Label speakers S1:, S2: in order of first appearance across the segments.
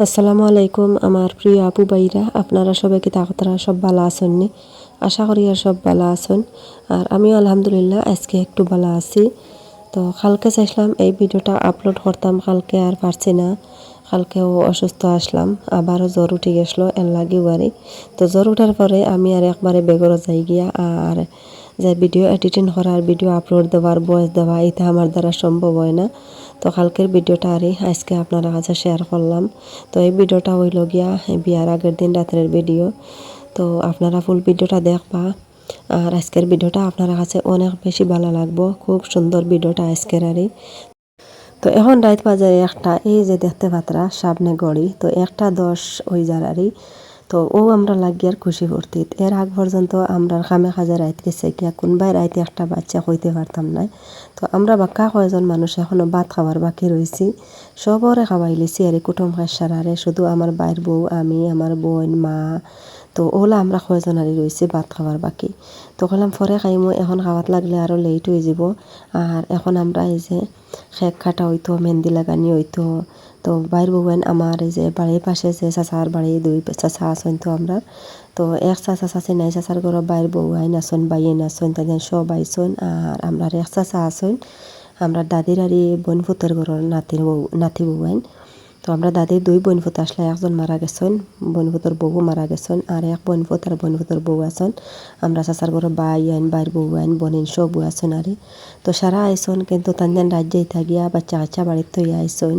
S1: আসসালামু আলাইকুম আমার প্রিয় আপু ভাইরা, আপনারা সবাই কি তাকতারা সব ভালো আছেন নি? আশা করি আর সব ভালো আছেন। আর আমিও আলহামদুলিল্লাহ আজকে একটু ভালো আছি। তো কালকে চাইছিলাম এই ভিডিওটা আপলোড করতাম, কালকে আর পারছি না। কালকেও অসুস্থ আসলাম, আবারও জ্বর উঠে গেছিলো এর লাগি বাড়ি। তো জ্বর উঠার পরে আমি আর একবারে বেগরও যাই গিয়া আর যে ভিডিও এডিটিং করার, ভিডিও আপলোড দেওয়ার, ভয়েস দেওয়া এটা আমার দ্বারা সম্ভব হয় না। তো কালকের ভিডিওটা আরই আজকে আপনারা কাছে শেয়ার করলাম। তো এই ভিডিওটা হইল গিয়া বিয়ার আগের দিন রাতের ভিডিও। তো আপনারা ফুল ভিডিওটা দেখবা আর আজকের ভিডিওটা আপনারা কাছে অনেক বেশি ভালো লাগবো। খুব সুন্দর ভিডিওটা আজকের আরই। তো এখন রাত বাজে একটা, এই যে দেখতে পাত্রা সামনে গড়ি, তো 1:10 ওই যারারই। তো ও আমরা লাগিয়ার খুশি ভর্তি এর আগ পর্যন্ত আমরা খামে খাজে রাইত গেছে গিয়া কোনবাই রাইতে একটা বাচ্চা কইতে পারতাম না। তো আমরা বাক্কা কয়জন মানুষ এখনো ভাত খাবার বাকি রয়েছি, সবরে খাওয়াই লিছি আর কুটুম খাসারারে, শুধু আমার বাইর বউ, আমি, আমার বোন, মা। তো ওলা আমরা কয়জন আর রয়েছি ভাত খাবার বাকি। তো কলাম পরে খাইমো, এখন খাওয়াত লাগলে আরও লেট হয়ে যাব। আর এখন আমরা এই যে খেক কাটা হইতো, মেহেন্দি লাগানি হইতো। তো বাইর বউয়েন আমার এই যে বাড়ির পাশে যে চাচার বাড়ি, দুই চাচা আসন তো আমরা। তো এক চাচা চাচি নাই, চাচার ঘর বাইর বউ আইন আসন, বাইন আসন, তাদের সব আইসন। আর আমরা এক চাচা আসন, আমরা দাদির আর বোন ফুতের ঘরের নাতি বউ আইন। তো আমরা দাদির দুই বোনফুত আসলে একজন মারা গেছেন, বোনফুতর বউ মারা গেছেন, আর এক বোনফুত আর বোনফুতর বউ আছেন। আমরা চাচার ঘরে বাই আইন, বাইর বউ আইন, বোনিন সব বউ আছেন আরে। তো সারা আইসন, কিন্তু তান্দেন রাজ্যে ইতা গিয়া বাচ্চা কাচ্চা বাড়িতে থইয়া আইসন,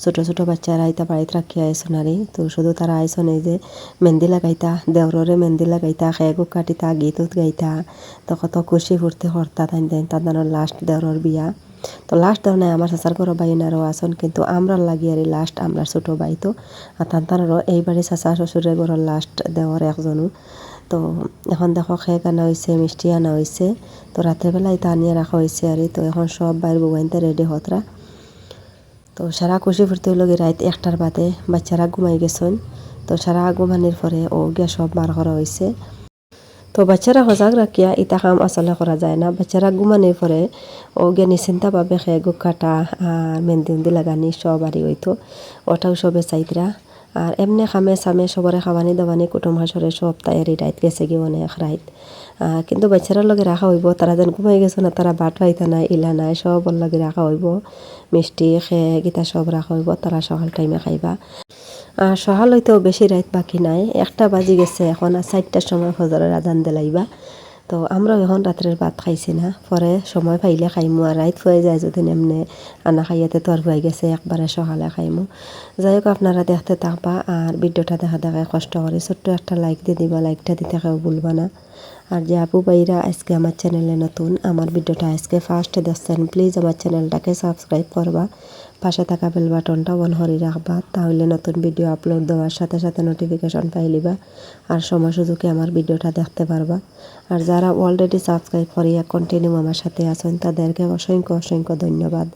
S1: ছোটো ছোটো বাচ্চারা ইতা বাড়িতে রাখিয়া আইসন আরে। তো শুধু তারা আইসন এই যে মেহেন্দি লাগাইতা, দেওররে মেহেন্দি লাগাইতা, খেগু কাটিতা, গীতত গাইতা। তো কত খুশি ফুর্তি হরতা তান্দেন, তাদের লাস্ট দেওরর বিয়া। তো লাস্ট দেওয়া নাই আমার চাচার ঘর বাইনারও আসন, কিন্তু আমরা লাগি আর লাস্ট আমরা ছোটো বাই। তো আর তান্তারও এইবারে চাচা শ্বশুরের ঘরের লাস্ট দেওয়ার একজনও। তো এখন দেখো খেক আনা হয়েছে, মিষ্টি আনা হয়েছে। তো রাতের বেলা এটা আনিয়ে রাখা হয়েছে আর। তো এখন সব বাইর বউয়াইনতে রেডি হতরা। তো সারা খুশি ফুর্তি হইল গিয়ে রাত 1টার বাদে বাচ্চারা ঘুমাই গেছেন। তো সারা ঘুমানির পরে ও গিয়া সব বার করা হয়েছে। তো বাচ্চারা সজাগ রাখিয়া ইতা কাম আসলে করা যায় না। বাচ্চারা ঘুমানির পরে ও গে নিশ্চিন্তাভাবে খেয়ে গু কাটা আর মেহেন্দি লাগানি সব আরই হইতো, ওটাও সবে চাইতরা। আর এমনি খামে সামে সবরে খাওয়ানি দাওয়ানি কুটুম হাসরে সব তাইয়ারি রাইত গেছে কি অনেক রাইত। কিন্তু বাচ্চারার লগে রাখা হইব, তারা যেন ঘুমাই গেছে না, তারা বাট পাইতা নাই, ইলা নাই, সবর লগে রাখা হইব। মিষ্টি খেয়ে গীতা সব রাখা হইব, তারা সকাল টাইমে খাইবা। আর সকাল হইতেও বেশি রাত বাকি নাই, 1টা বাজি গেছে এখন, আর 4টার সময় ফজরের আজান দিলাইবা। তো আমরাও এখন রাত্রের ভাত খাইছি না, পরে সময় পাইলে খাইমু। আর রাইত হয়ে যায় যদি এমনি আনা খাইয়াতে তো আর হয়ে গেছে একবারে সকালে খাইমু। যাই হোক আপনারা দেখতে থাকবা আর ভিডিওটা দেখা দেখা কষ্ট করে ছোট্ট একটা লাইক দিয়ে দিবা, লাইকটা দিতে কেউ ভুলবা না। আর যে আপু ভাইরা আজকে আমার চ্যানেলে নতুন, আমার ভিডিওটা আজকে ফার্স্টে দেখছেন, প্লিজ আমার চ্যানেলটাকে সাবস্ক্রাইব করবা, পাশে থাকা বেল বাটনটা অন করে রাখবা, তাহলে নতুন ভিডিও আপলোড দেওয়ার সাথে সাথে নোটিফিকেশন পাইলিবা আর সময় সুযোগে আমার ভিডিওটা দেখতে পারবা। আর যারা অলরেডি সাবস্ক্রাইব করিয়া কন্টিনিউ আমার সাথে আছেন তাদেরকে অসংখ্য অসংখ্য ধন্যবাদ।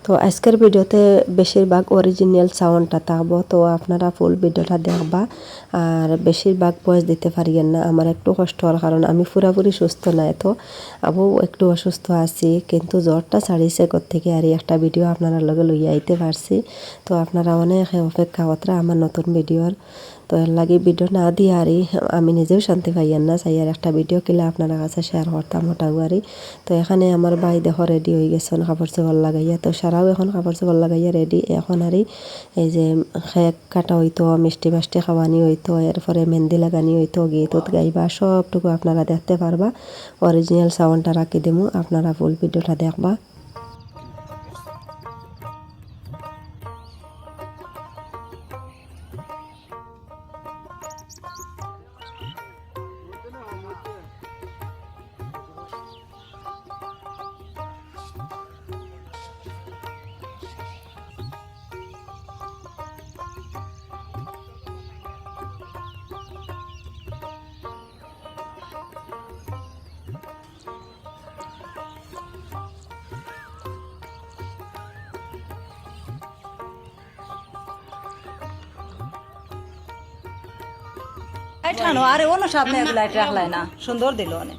S1: তো আজকের ভিডিওতে বেশিরভাগ অরিজিনাল সাউন্ডটা থাকবো, তো আপনারা ফুল ভিডিওটা দেখবা। আর বেশিরভাগ ভয়েস দিতে পারিয়েন না, আমার একটু কষ্ট হওয়ার কারণ আমি পুরাপুরি সুস্থ নাই। তো আবু একটু অসুস্থ আছি, কিন্তু জ্বরটা ছাড়িয়েছে থেকে আর একটা ভিডিও আপনারা লগে লইয়া আইতে পারছি। তো আপনারা অনেক অপেক্ষা কতরা আমার নতুন ভিডিওর। তো এর লাগে ভিডিও না দিয়ে আরই আমি নিজেও শান্তি পাইয়ান না, চাই আর একটা ভিডিও কিলে আপনার কাছে শেয়ার করতাম হঠাৎ। তো এখানে আমার ভাই দেখো রেডি হয়ে গেছেন কাপড় চোপড় লাগাইয়া, তো সারাও এখন কাপড় চোপড় লাগাইয়া রেডি। এখন আরই এই যে খেক কাটা হইতো, মিষ্টি মাষ্টি খাওয়ানি হইতো, এরপরে মেহেন্দি লাগানি হইতো, গীতত গাইবা, সবটুকু আপনারা দেখতে পারবা। অরিজিনাল সাউন্ডটা রাখি দেবো, আপনারা ফুল ভিডিওটা দেখবা।
S2: ঠানো আরে অন্য সামনে লাইট রাখলাই না, সুন্দর দিল অনেক।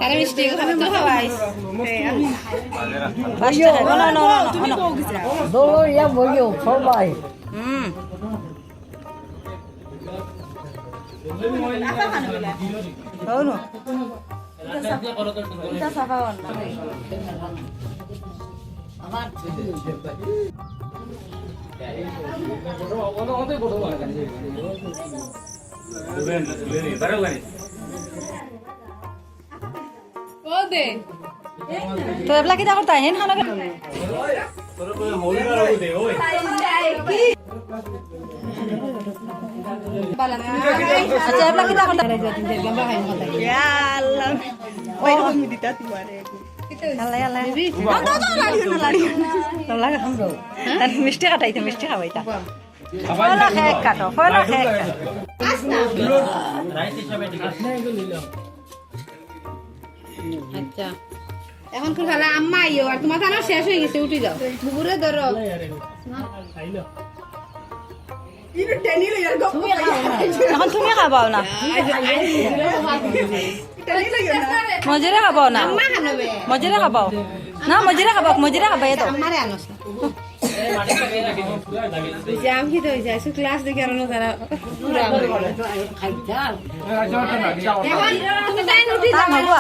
S3: আরে মিষ্টি খাবে তো খাওয়াইস
S4: দৌড়ো ইয়া বইও সবাই
S3: ও দে
S2: তো এবলা কি দেখো তাই হেন খানা আচ্ছা এবলা কি দেখো মিষ্টি কাটাইতে মিষ্টি খাবাইতা ফয়লা খেক কাটো ফয়লা খেক
S3: আচ্ছা এখন খুব ভালো আম্মা আইও আর তোমার থানা শেষ হয়ে গেছে উঠে যাও বুবুরে ধরো
S2: এখন তুমি খাবাও না মজিরে খাবাও না
S3: আম্মা খানবে
S2: মজিরে খাবাও না মজিরে খাবাও মজিরে খাবাই তো
S3: আমারে আনস না জাম কি তো হইছে সু ক্লাস দেখে আনো তারা এখন তুমি তাই উঠে
S2: তা
S3: যাও
S2: হবো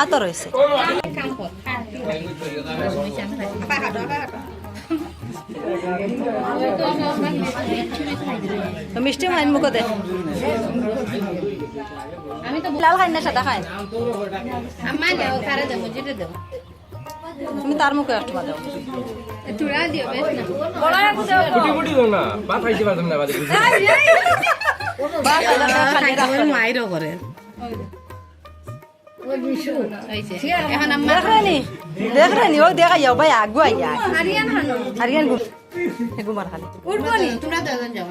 S2: আতো রয়েছে
S3: কাম কর
S2: তো মিষ্টি মাইন মুখো দে
S3: আমি তো
S2: লাল খাই না সাদা খাই
S3: আম্মা দাও তারা দাও মুজিরে দাও
S2: তুমি তার মুখে একটু দাও
S3: তুরা দিও বেশ না
S2: বড় এক দাও
S5: গুটি দাও না ভাত খাইতে পারতাম না বাদে
S3: মাইরও করে এখন আম্মা
S2: দেখ রে ও দেখা যাও ভাই আগুয়া ইয়া
S3: হারিয়ান হানো
S2: হারিয়ান গুমার খালি
S3: উঠবো নি তোমরা দুজন যাও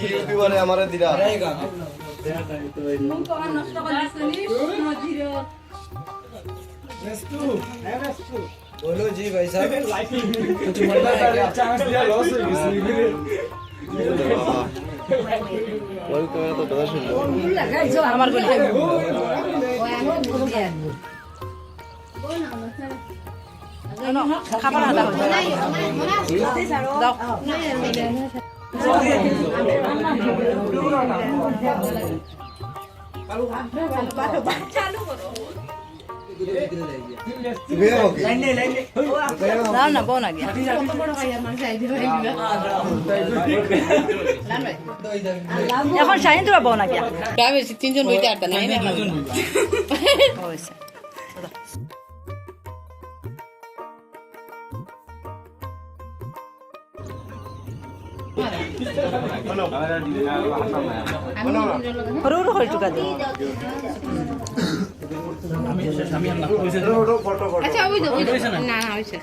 S6: ইউটিউবারে আমারে দিরা बोलो जी भाई साहब कुछ मजा आया चांस दिया लॉस हो गई वो तो बता सुन
S2: আমার গলি খাবার আদা দাও দাও না বউ না গিয়া এখন শাহিন তোরা বউ না গিয়া
S3: তিনজন বইতে আটটা নাই না
S2: হয়েছে সৰু সৰু কৰি টুকা দিওঁ
S3: আচ্ছা ওই তো না না হইছে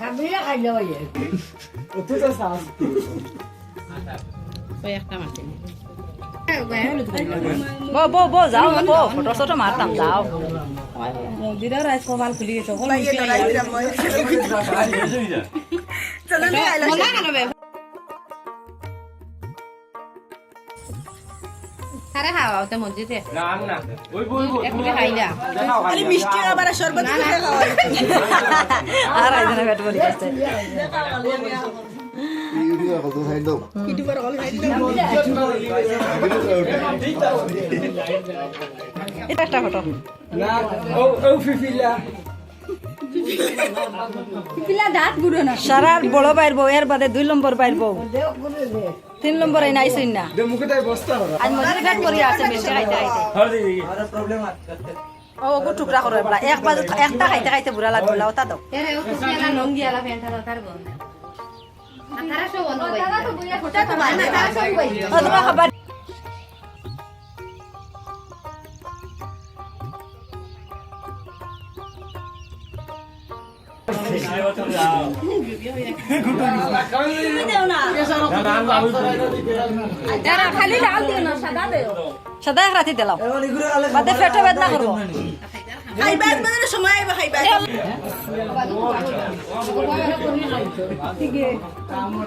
S3: ওই একটা মারতে
S2: বৌ যাও না বৌ ফটো চটো মারতাম যাও
S4: মন্দিরের রাইস কপাল খুলি গেছে
S3: মজা কেন সারা খাওয়া ওতে মসজিদে
S5: না না ওই বই বই
S3: একটু খাইলা
S5: দেখাও খালি
S2: মিষ্টি আবার শরবত
S4: আর আইজনে পেট ভরি গেছে এটা একটা ফটো
S6: না ও ও ফিফিলা
S3: পিলা দাঁত বুড়ো না
S4: সারার বড় বাইর বউ এর বাদে 2 নম্বর বাইর বউ 3 নম্বর এই নাইছিন না
S6: দে মুখে তাই বস্তা হলো
S4: আজ মজুরি পেট করি আছে মিষ্টি খাইতে খাইতে
S5: হর দিই
S4: ও গো টুকরা করে বলা এক বাজে একটা খাইতে খাইতে বুড়া লাগবে ওটা দাও
S3: এরে ও তো না লঙ্গি আলা ফেন্টা তার বল তারা সব অন্য ভাই তারা তো বুইয়া ফটা তো বানা তারা সব ভাই
S4: ও তোমার খাবার
S3: তারা খালি লাল দিও না সাদা দিও
S4: সাদা এক রাতি দিলাম বাদে পেটে বেদনা করবো
S2: খাইবার মানে সময় আইবা খাইবার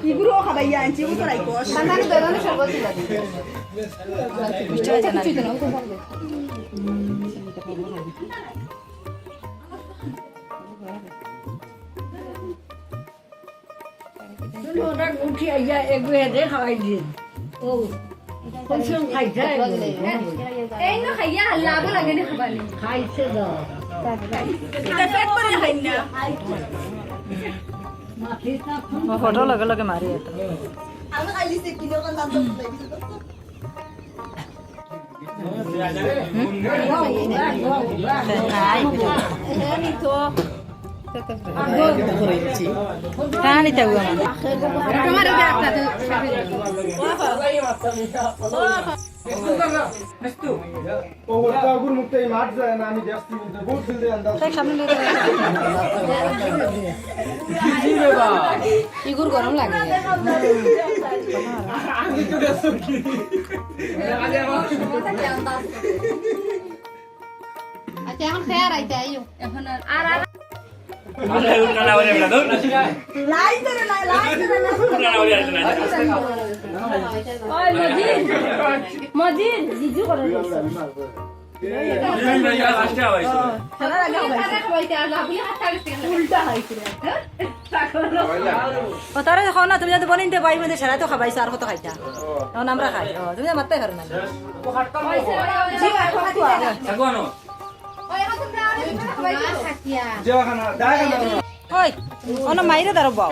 S2: ইগুলো খাবাইয়া আনছি ও তো রাইকো
S3: সান্তানি বেদনে শরবত দিলা
S4: মিষ্টি হয়েছে না
S7: উঠি আইয়া এগুলো দে খাওয়াই দিন ও কইছম খাইছে
S3: এই না খাইয়া লাভ লাগে না খাবানি
S7: খাইছে দাও
S2: এটা পেট করে খাই না
S4: ফটো লগে লগে মারি এটা
S2: আমি খাইলিছে কিলো কোন দাম
S3: এই তো
S4: কাহানি তাও
S3: তোমার এটা একটা
S6: ও ওটা আগুন মুক্ত এই মাঠ যায় না আমি দেখছি কিন্তু বহুত ফিল দেন দাও
S4: সামনে
S5: জি বাবা
S3: ইগুর গরম লাগে
S6: আমি তো দেখছি কি
S3: আচ্ছা এখন ফেয়ার আইতে আইও এখন আর আর
S5: না বলে না দাও
S2: লাই ধরে না লাই ধরে না
S5: না বলে না
S3: ওই মজিদ জিজু করে
S5: লাস্টে আইছো
S2: উল্টা খাইছে
S4: ও তারা দেখো না তুমি যদি বনিতে পাই মানে সেরা তো খাবাইছো আর কত খাইতা তখন আমরা খাই ও তুমি মারতে পারো না
S5: আগুনো
S6: দেওয়াখানা দায়খানা
S4: ওই অন মাইরে দাঁড়ো বাও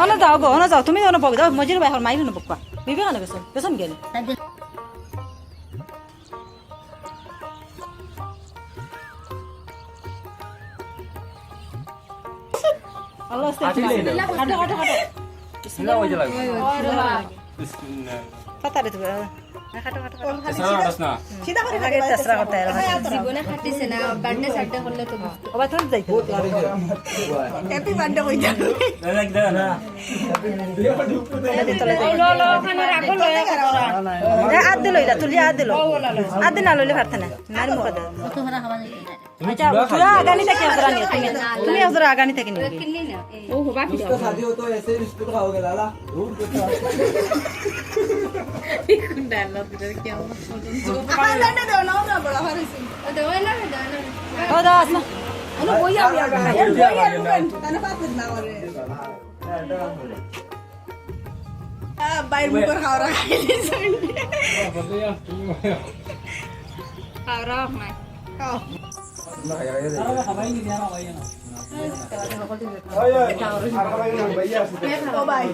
S4: অন যাও গো অন যাও তুমি অন বক দাও মজির ভাই মাইরে না বকবা বিবেকানে গেছো গেছন গেলে আল্লাহ হাঁটো হাঁটো হাঁটো
S5: বিসমিল্লাহ ওইতে লাগবে বিসমিল্লাহ
S4: পাতারে তো হাঁটো হাঁটো
S5: সালাম না
S2: সিধা করে
S4: আগে তেসরা করতে
S3: জীবনে খাটিছে না বার্থডে সার্থডে করলে তো
S4: ও ভাই তুমি যাইতো
S2: হ্যাপি বার্থডে কইতা
S5: দেখ দে না
S4: আদ দিল এটা তুলি আদ দিল আদ না লইলে পারতে না মারি মুখ দাও আচ্ছা তুই আগানি থেকে হজরা নিও তুমি হজরা আগানি থেকে নিও
S3: কিনলি না
S2: ও বাবা কি
S6: शादी हो तो ऐसे रिश्ते का हो गया लाला रूट को
S2: আমার জানা দাও না বড় হরিছে
S3: ও দেওয়া না
S4: ও দাও আসমা
S2: আমি বইয়া বইয়া বইয়া তানা পাপদ না করে বাইর মুখর খাওয়া খাইছে
S3: খাওয়া না
S2: খাও ও ভাই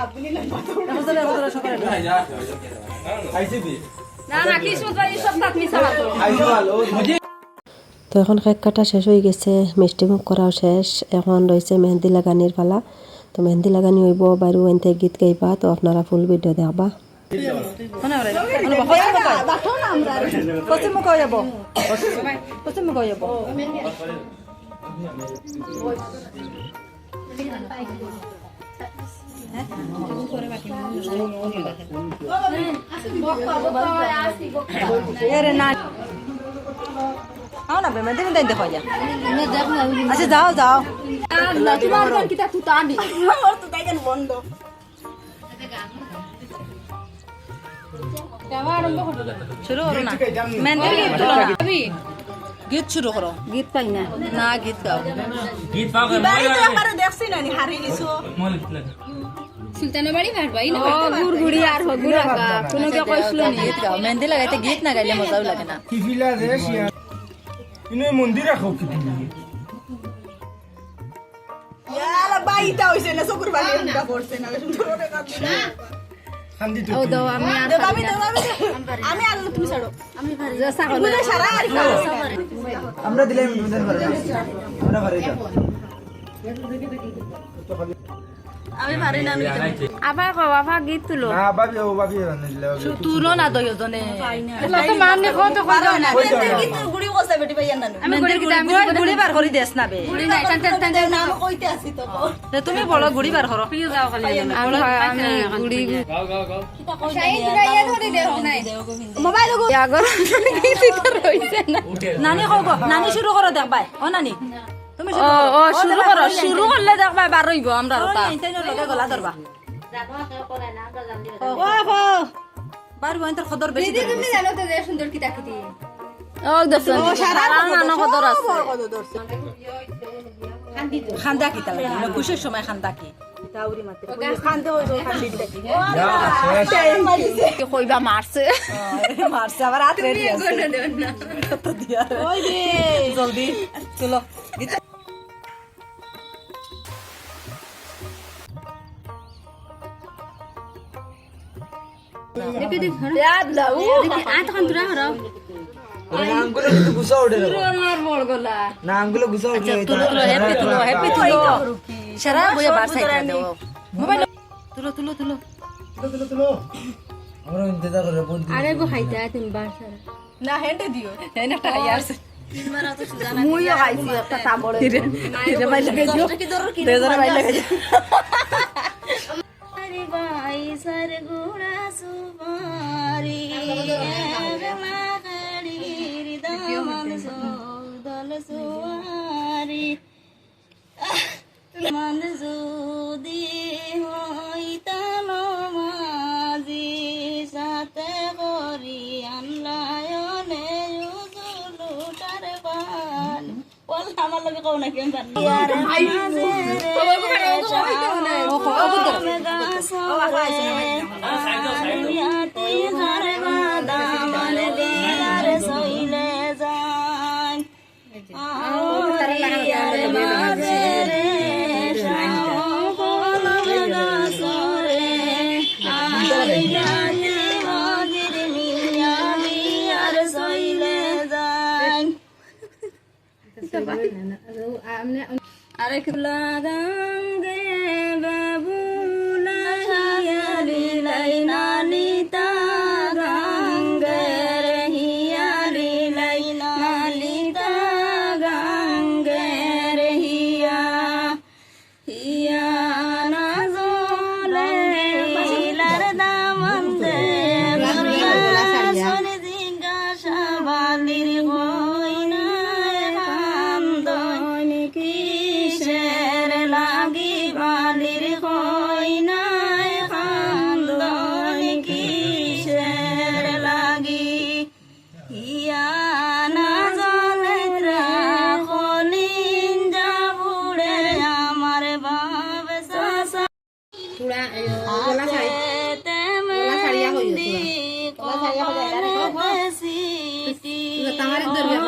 S2: আপনি না
S4: হজরা হজরা সকালে
S3: না না কি শুনছো এই সব তাত মিছা মাত্র
S1: তো এখন কেক কাটা শেষ হয়ে গেছে মিষ্টি মুখ করাও শেষ এখন রয়েছে মেহেন্দি লাগানির পালা তো মেহেন্দি লাগানি হইব বাইরে এনতে গীত গাইবা তো আপনারা ফুল ভিডিও দেখবা
S4: মনে হরে মনে বকয় বকয়
S2: বাটো না আমরা
S4: পশ্চিম মুখ হয়ে যাব পশ্চিম মুখ হয়ে যাব এরে না আও না বে মেদিন দেন দেখো যা আচ্ছা যাও যাও
S3: না তোমার কোন কিতা তুই তানি
S2: ওর তো তাই বন্ধ
S4: শুরু করো না মেহেন্দির গীত তুলো না গীত শুরু করো
S3: গীত পাই না
S4: না গীত গাও
S5: গীত পাও কেন
S2: দেখছি না নি হারি নিছো
S3: সুলতানের বাড়ি ভাট ভাই না গুড়গুড়ি আর হগুড় আকা কোনো কে কইছিল নি
S4: গীত গাও মেহেন্দি লাগাইতে গীত না গাইলে মজাও লাগে না
S6: কি ফিলা দে শিয়া ইনে মন্দির রাখো কি তুমি
S2: ইয়ালা বাইটা হইছে না চকুর বালি এমটা পড়ছে না সুন্দর কাটছে না
S6: খান্দি তো
S3: ও দাও আমি আর
S2: আমি আর তুমি ছাড়ো
S3: আমি পারি যা সাগর
S2: তুমি সারা আর
S6: আমরা দিলে বুঝতে পারি না আমরা পারি না
S4: আমি পারি না
S3: আবার কও আবার গীত তুলো
S6: না বাবি ও বাবি রান্না দিলে
S4: তুলো না দই জনে
S3: তো মানে কও তো কও না
S2: গীত গুড়ি কইছে বেটি ভাইয়া না
S3: আমি গুড়ি গীত আমি
S4: গুড়ি বার করে দেস না বে
S3: গুড়ি নাই টান
S2: না আমি কইতে আছি তো
S4: তুমি বড় গুড়ি বার করো
S3: যাও খালি আমি গুড়ি
S5: গাও গাও গাও
S2: মোবাইল গো
S3: আগর গীত রইছে না
S4: নানি কও গো নানি শুরু করো দেখ ভাই ও নানি তুমি
S3: ও শুরু করো শুরু করলে দেখবা বার হইব আমরা ওটা
S4: লগে গলা ধরবা বার বইন্তর খদর বেশি
S3: তুমি জানো তো যে সুন্দর কি তাকিতি ও দর্শন সারা নানো কদর আছে
S4: খান্দা কি তাহলে খুশির সময় খান্দা কি
S3: কইবা মারছে
S4: মারছে আবার রাত রেডি আছে কত দিয়া ওই রে জলদি চলো
S3: দেখি দেখ ইয়াদ লাউ দেখি আত খান তুরা হরা
S6: নামগুলো কিন্তু গুছা ওঠে
S3: আমার বড় গলা
S6: নামগুলো গুছা ওঠে
S4: তুলো তুলো হ্যাপি তুলো সারা বইয়া বার সাইড দাও মোবাইল তুলো তুলো তুলো
S6: আমরা ইন্তজার করে বল
S3: আরে গো খাইতা তুমি বাসার
S4: না হেন্ডে দিও হেন একটা ইয়ারছে
S3: মুইও খাইছি একটা তাবড়ে
S4: রে ভাই লাগে দিও দেজর ভাই লাগে দিও
S3: আরে ভাই সর গুড়া সুমারি আগলা গাড়ির দামন দল সুয়ারি মন যদি হইতাম মাঝি সাথে করি আনলায়নে উজুলুটার বান বল আমার লগে কও না কেন জানি ইয়ার মাঝে আরেক লাগাঙ্গে বাবুলা হিয়ালি লাইনালিতা গাঙ্গে রে হিয়ালি লাইনালিতা গাঙ্গে রে হিয়া হিয়া না জলে হিলার দামন্দে সোনি জিজ্ঞাসা বালির হইনা কান্দনি কিসের লাগি বালির হইনায় কান্দনি কিসের লাগি ইয়া না জলে রাখলিন যাবুড়ে আমার বাপ সাসা পুরা গলা শাড়ি গলা শাড়িয়া হইছে গলা শাড়িয়া হইছে তামারে দরিয়া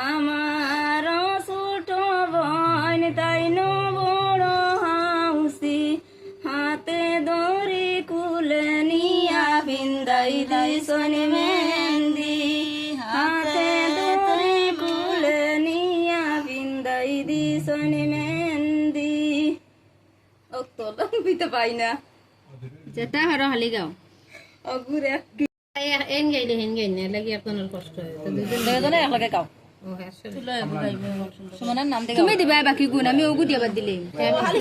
S3: আমার ছোট বোন তাইন বড় হাউসি হাতে দড়ি কুলে নিয়া বিন্দাই দিছন মেহেন্দি হাতে দড়ি কুলে নিয়া বিন্দাই দিছন মেহেন্দি ও তো লম্বিতে পাই না যেটা হারো হালি গাও অগুরে এন গাইলে হেন গাইনে লাগি আপনার কষ্ট হয় তো
S4: দুজনে একলগে গাও সুমনের নাম
S3: তুমি দিবা বাকি গুণ আমি ওগু দিবা দিলে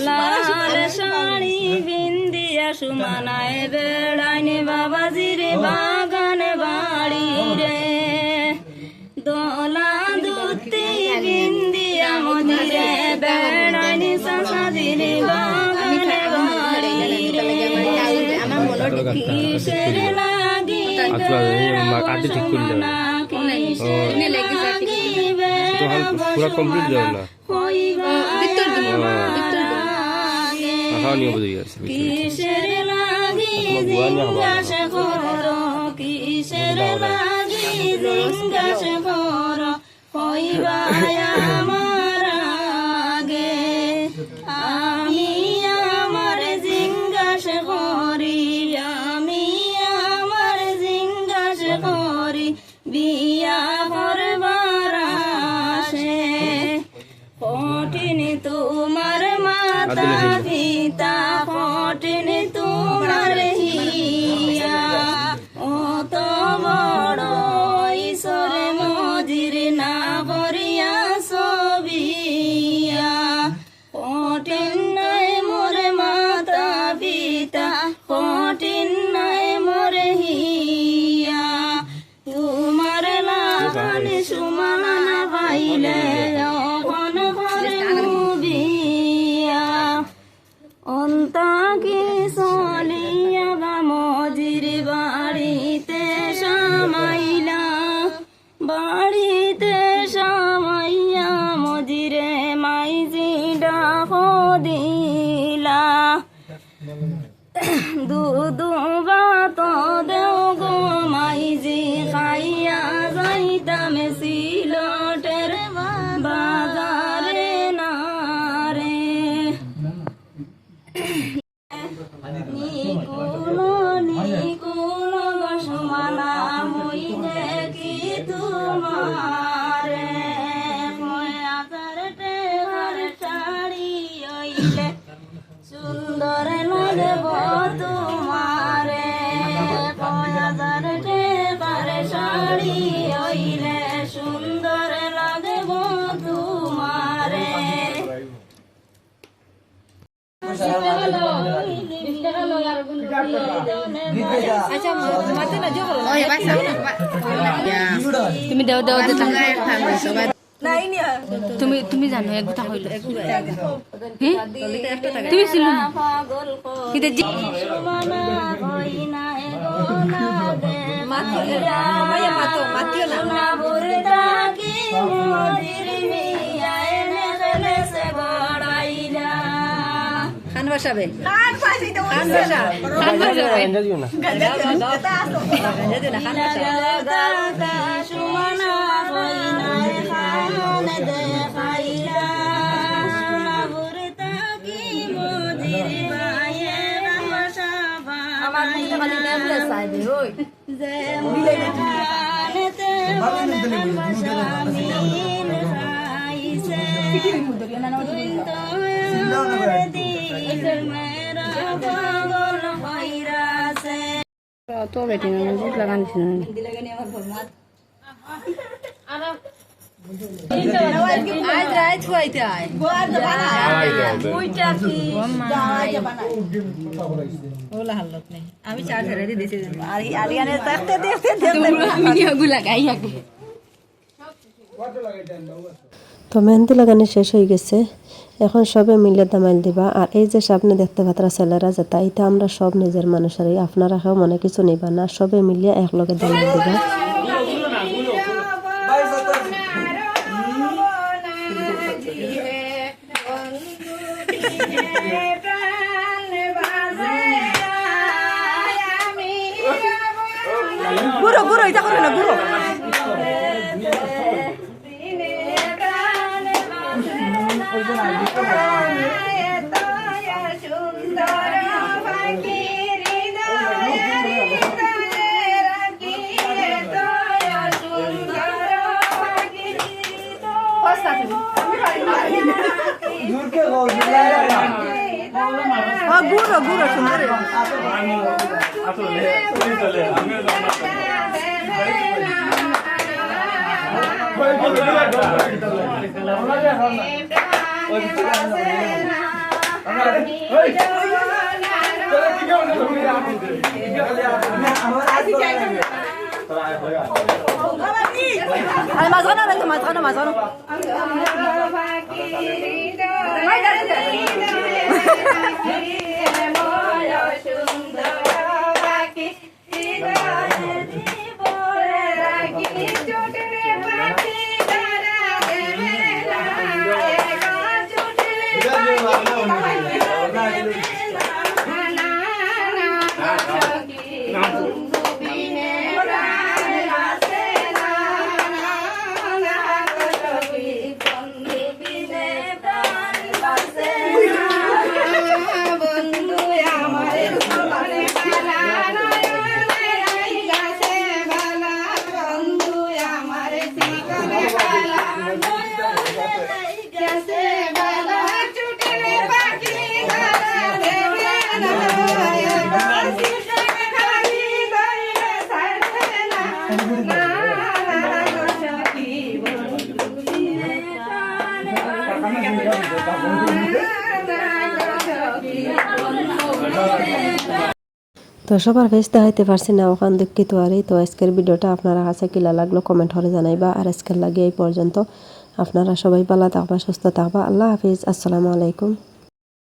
S4: লাল শাড়ি বিন্দিয়া সুমানায় বেড়াইনে বাবাজির বাগান বাড়ি রে
S5: আদি ঠিক করে দেবে তো পুরো কমপ্লিট যাবে না খাওয়া নিয়ে বুঝে গেছে
S8: আমি আমার জিজ্ঞাস করি বিয়া করবার আসে কঠিন তোমার মাতা পিতা কঠিন তোমার হিয়া অত বড় ঈশ্বরে মজির না করিয়া সবিয়া কঠিন নাই মোর মাতা পিতা কঠিন নাই মোর হিয়া তোমার লাগানে সুমানা পাইলে অখন করে বিয়া অন্তাকে চলিয়া বা মজির বাড়িতে সামাইয়া মজিরে মাইজি ডাক দিলা দুধু ভাত দেও গো মাইজি খাইয়া যাইতাম সিলটের বাজারে নারে নিকুল বসমানা হইলে কি তোমারে আকার টেহার শাড়ি হইলে সুন্দর লাগব তোমারে পয়াদার টেহার শাড়ি হইলে সুন্দর লাগব তোমারে
S3: তুমি দেও দেও তুমি তুমি জানো এক কথা হইল তুমি ছিল না কিন্তু
S4: খান বসাবে
S3: তো বেটি না বুঝ লাগান দিছ
S4: আজ রাত খুয়াইতে আয় ওলা হালত নেই আমি চার ছেড়ে দিয়ে দিছি আর আরিয়ানে দেখতে দেখতে
S3: ভিডিওগুলো লাগাই আগে
S1: তো মেহেন্দি লাগানো শেষ হয়ে গেছে এখন সবে মিলে দামাইল দিবা আর এই যে সামনে দেখতে পাত্রা ছেলেরা যেটা এটা আমরা সব নিজের মানুষেরই আপনারা কেউ মনে কিছু নিবা না সবে মিলিয়ে একলগে দামাইল দিবা
S4: গুরো গুরো এটা করো না গুরো গুরো গুরো সুন্দর মাঝখানে
S8: হৃদয়ে দিব রে রাখি চুটরে পাখি তারা দেবে না চুটরে
S1: তো সবার ফেস দেখাইতে পারছি না ওখান দুঃখিত আরে। তো আজকের ভিডিওটা আপনারা কাছে কিলা লাগলো কমেন্ট করে জানাইবা। আর আজকের লাগে এই পর্যন্ত। আপনারা সবাই ভালো থাকবা, সুস্থ থাকবা। আল্লাহ হাফিজ, আসসালামু আলাইকুম।